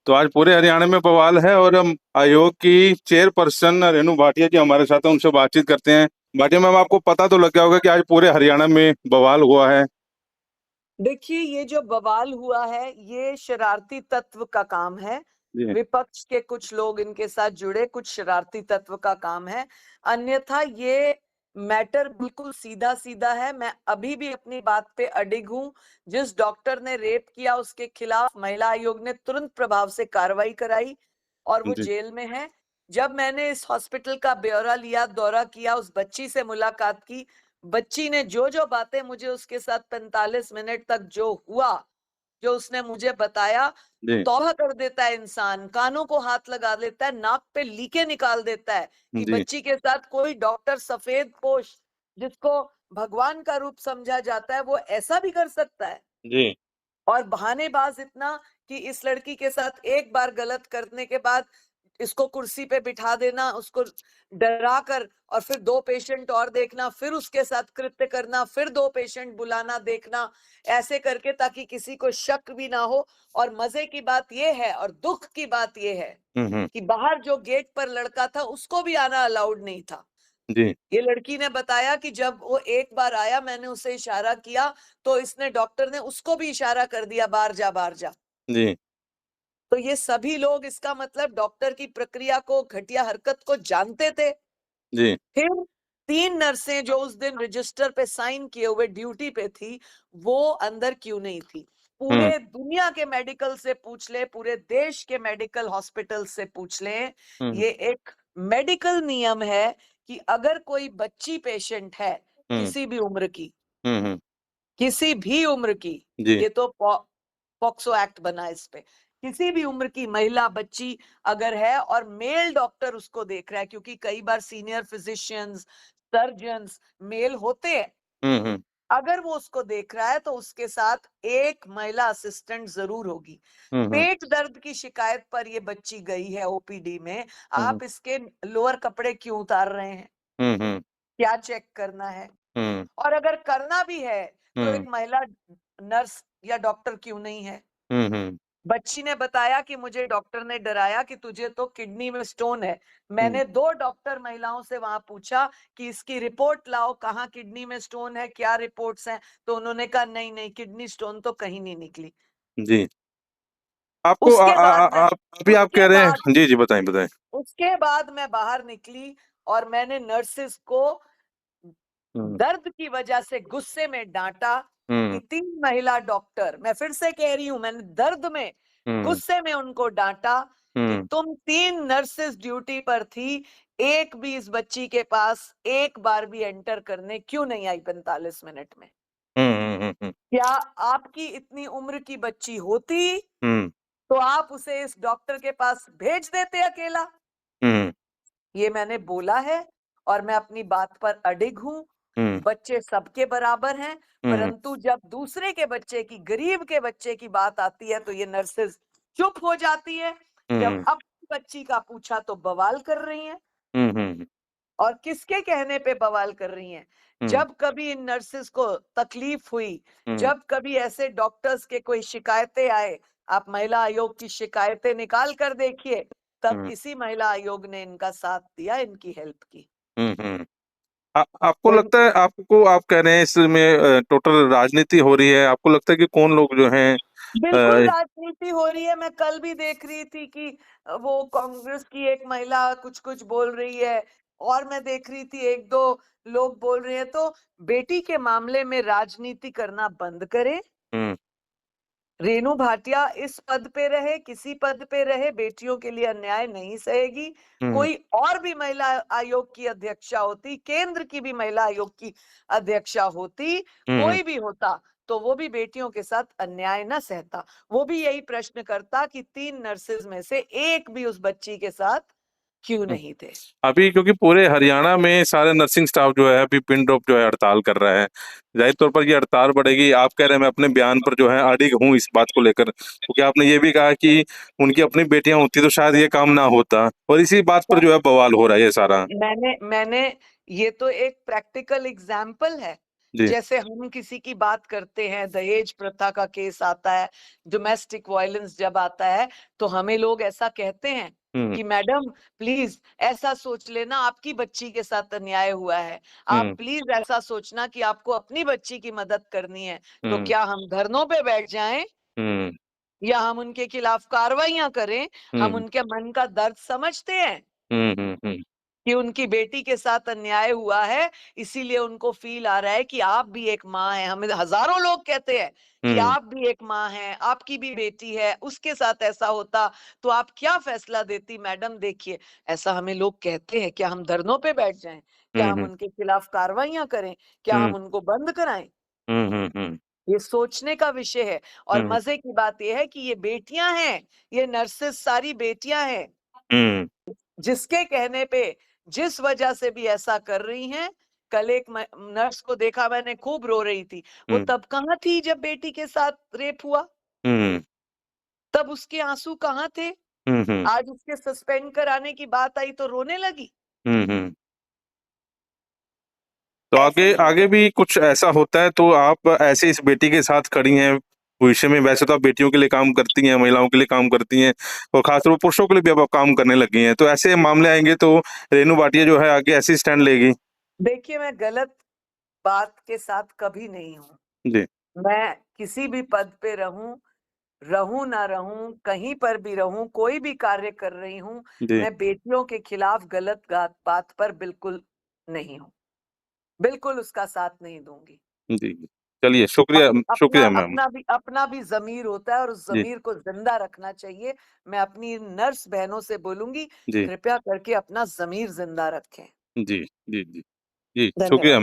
तो आज पूरे हरियाणा में बवाल है और हम आयोग की चेयरपर्सन रेणु भाटिया जी हमारे साथ हैं, उनसे बातचीत करते हैं। भाटिया मैम, आपको पता तो लग गया होगा कि आज पूरे हरियाणा में बवाल हुआ है। देखिए, ये जो बवाल हुआ है, ये शरारती तत्व का काम है। जी। विपक्ष के कुछ लोग इनके साथ जुड़े, कुछ शरारती तत्व का काम है। अन्यथा ये मैटर बिल्कुल सीधा-सीधा है। मैं अभी भी अपनी बात पे अडिग हूँ। जिस डॉक्टर ने रेप किया, उसके खिलाफ महिला आयोग ने तुरंत प्रभाव से कार्रवाई कराई और वो जी। जेल में है। जब मैंने इस हॉस्पिटल का ब्यौरा लिया, दौरा किया, उस बच्ची से मुलाकात की, बच्ची ने जो-जो बातें मुझे उसके साथ 45 मिनट तक जो हुआ, जो उसने मुझे बताया, जी। तौबा कर देता है इंसान, कानों को हाथ लगा लेता है, नाक पे लीकें निकाल देता है कि जी। बच्ची के साथ कोई डॉक्टर सफेदपोश, जिसको भगवान का रूप समझा जाता है, वो ऐसा भी कर सकता है। जी। और बहानेबाज इतना कि इस लड़की के साथ एक बार गलत करने के बाद इसको कुर्सी पे बिठा देना, उसको डरा कर और फिर 2 पेशेंट और देखना, फिर उसके साथ कृत्य करना, फिर 2 पेशेंट बुलाना, देखना, ऐसे करके ताकि किसी को शक भी ना हो। और मजे की बात ये है और दुख की बात ये है हम्म। कि बाहर जो गेट पर लड़का था, उसको भी आना अलाउड नहीं था। जी। ये लड़की ने बताया कि जब वो एक बार आया, मैंने उसे इशारा किया, तो इसने डॉक्टर ने उसको भी इशारा कर दिया, बाहर जा, बाहर जा। जी। तो ये सभी लोग, इसका मतलब डॉक्टर की प्रक्रिया को, घटिया हरकत को जानते थे। जी। फिर 3 नर्सें जो उस दिन रजिस्टर पे साइन किए हुए ड्यूटी पे थी, वो अंदर क्यों नहीं थी? हम्म। पूरे दुनिया के मेडिकल से पूछ ले, पूरे देश के मेडिकल हॉस्पिटल से पूछ लें, हम्म। ये एक मेडिकल नियम है कि अगर कोई बच्ची पेशेंट है, हम्म। किसी भी उम्र की, हम्म। किसी भी उम्र की, जी। ये तो पॉक्सो एक्ट बना है इस पे। किसी भी उम्र की महिला, बच्ची अगर है और मेल डॉक्टर उसको देख रहा है, क्योंकि कई बार सीनियर फिजिशियंस, सर्जन्स मेल होते हैं। हम्म। अगर वो उसको देख रहा है तो उसके साथ एक महिला असिस्टेंट जरूर होगी। हम्म। पेट दर्द की शिकायत पर ये बच्ची गई है ओपीडी में, हम्म। आप इसके लोअर कपड़े क्यों उतार रहे हैं? हम्म। क्या चेक करना है? हम्म। और अगर करना भी है, तो हम्म। एक महिला नर्स या डॉक्टर क्यों नहीं है? हम्म। बच्ची ने बताया कि मुझे डॉक्टर ने डराया कि तुझे तो किडनी में स्टोन है। हम्म। मैंने 2 डॉक्टर महिलाओं से वहां पूछा कि इसकी रिपोर्ट लाओ, कहाँ किडनी में स्टोन है, क्या रिपोर्ट्स हैं? तो उन्होंने कहा नहीं नहीं, किडनी स्टोन तो कहीं नहीं निकली। जी। आपको उसके बाद मैं अभी आप कह उसके रहे बाद हैं, जी जी, बताएं बताएं। उसके बाद मैं बाहर निकली और मैंने नर्सेस को हम्म। दर्द की वजह से गुस्से में डांटा कि हम्म। 3 महिला डॉक्टर, मैं फिर से कह रही हूं, मैंने दर्द में, हम्म। गुस्से में उनको डांटा कि हम्म। तुम 3 नर्सेस ड्यूटी पर थी, एक भी इस बच्ची के पास एक बार भी एंटर करने क्यों नहीं आई 45 मिनट में? हम्म। क्या आपकी इतनी उम्र की बच्ची होती हम्म। तो आप उसे इस डॉक्टर के पास भेज देते अकेला? हम्म। ये मैंने बोला है और मैं अपनी बात पर अडिग हूँ। हम्म। बच्चे सबके बराबर हैं, हम्म। परंतु जब दूसरे के बच्चे की, गरीब के बच्चे की बात आती है, तो ये नर्सेस चुप हो जाती है। जब हम्म। अपनी बच्ची का पूछा तो बवाल कर रही हैं। हम्म। और किसके कहने पे बवाल कर रही हैं? हम्म। जब कभी इन नर्सेस को तकलीफ हुई, हम्म। जब कभी ऐसे डॉक्टर्स के कोई शिकायतें आए, आप महिला आयोग की शिकायतें निकाल कर देखिए, तब हम्म। इसी महिला आयोग ने इनका साथ दिया, इनकी हेल्प की। हम्म। आपको कोई लगता है, आप कह रहे हैं इसमें टोटल राजनीति हो रही है, आपको लगता है कि कौन लोग जो हैं? बिल्कुल राजनीति हो रही है। मैं कल भी देख रही थी कि वो कांग्रेस की एक महिला कुछ-कुछ बोल रही है और मैं देख रही थी 1-2 लोग बोल रहे हैं। तो बेटी के मामले में राजनीति करना बंद करें। हम्म। रेणु भाटिया इस पद पे रहे, किसी पद पे रहे, बेटियों के लिए अन्याय नहीं सहेगी। हम्म। कोई और भी महिला आयोग की अध्यक्षा होती, केंद्र की भी महिला आयोग की अध्यक्षा होती, हम्म। कोई भी होता, तो वो भी बेटियों के साथ अन्याय न सहता। वो भी यही प्रश्न करता कि 3 नर्सेज में से एक भी उस बच्ची के साथ क्यों हम्म। नहीं थे? अभी क्योंकि पूरे हरियाणा में सारे नर्सिंग स्टाफ जो है अभी पिन ड्रॉप जो है हड़ताल कर रहा है। जाहिर तौर पर ये हड़ताल बढ़ेगी। आप कह रहे हैं, मैं अपने बयान पर जो है अडिग हूँ इस बात को लेकर, क्योंकि आपने ये भी कहा कि उनकी अपनी बेटियां होती तो शायद ये काम ना होता, और इसी बात पर जो है बवाल हो रहा है ये सारा। मैंने मैंने ये तो एक प्रैक्टिकल एग्जाम्पल है। जी। जैसे हम किसी की बात करते हैं, दहेज प्रथा का केस आता है, डोमेस्टिक वायलेंस जब आता है, तो हमें लोग ऐसा कहते हैं हुँ, कि मैडम प्लीज ऐसा सोच लेना आपकी बच्ची के साथ अन्याय हुआ है। आप हुँ, प्लीज ऐसा सोचना कि आपको अपनी बच्ची की मदद करनी है। तो हुँ, क्या हम धरनों पे बैठ जाएं हुँ, या हम उनके खिलाफ कार्रवाइयां करें? हम हुँ, उनके मन का दर्द समझते हैं हुँ, हुँ, हुँ, कि उनकी बेटी के साथ अन्याय हुआ है, इसीलिए उनको फ़ील आ रहा है कि आप भी एक माँ हैं। हमें हज़ारों लोग कहते हैं कि हुँ, आप भी एक माँ हैं, आपकी भी बेटी है, उसके साथ ऐसा होता, तो आप क्या फ़ैसला देती मैडम? देखिए, ऐसा हमें लोग कहते हैं, क्या हम धरनों पे बैठ जाएँ? क्या हुँ, हम हुँ, उनके खिलाफ कार्रवाइयाँ करें? क्या हुँ, हम उनको बंद कराएँ? हुँ, हुँ, हुँ, ये सोचने का विषय है और हुँ, मज़े की बात ये है कि ये बेटियाँ हैं, ये नर्सेज़ सारी बेटियाँ हैं। हुँ, जिसके कहने पे, जिस वजह से भी ऐसा कर रही हैं, कल एक नर्स को देखा मैंने खूब रो रही थी। वो हुँ, तब कहाँ थी जब बेटी के साथ रेप हुआ? हुँ, तब उसके आँसू कहाँ थे? हुँ, हुँ, आज उसके सस्पेंड कराने की बात आई तो रोने लगी। हुँ, हुँ। तो ऐसे आगे ही आगे भी कुछ ऐसा होता है तो आप ऐसे इस बेटी के साथ खड़ी हैं, भविष्य में वैसे तो आप बेटियों के लिए काम करती हैं, महिलाओं के लिए काम करती हैं और खासतौर पर पुरुषों के लिए भी अब आप काम करने लगी हैं। तो ऐसे मामले आएँगे तो रेणु भाटिया जो है आगे ऐसे ही स्टैंड लेगी? देखिए, मैं गलत बात के साथ कभी नहीं हूँ। जी, मैं किसी भी पद पे रहूँ, रहूँ ना रहूँ, कहीं पर भी रहूँ, कोई भी कार्य कर रही हूँ, जी, मैं बेटियों के खिलाफ गलत गात बात पर बिल्कुल नहीं हूँ। बिल्कुल उसका साथ नहीं दूँगी। जी, जी। चलिए शुक्रिया शुक्रिया मैम। अपना भी ज़मीर होता है और उस जी, ज़मीर को ज़िंदा रखना चाहिए। मैं अपनी नर्स बहनों से बोलूँगी, जी, कृपया करके अपना ज़मीर ज़िंदा रखें। जी, जी, जी, जी, धन्यवाद। शुक्रिया।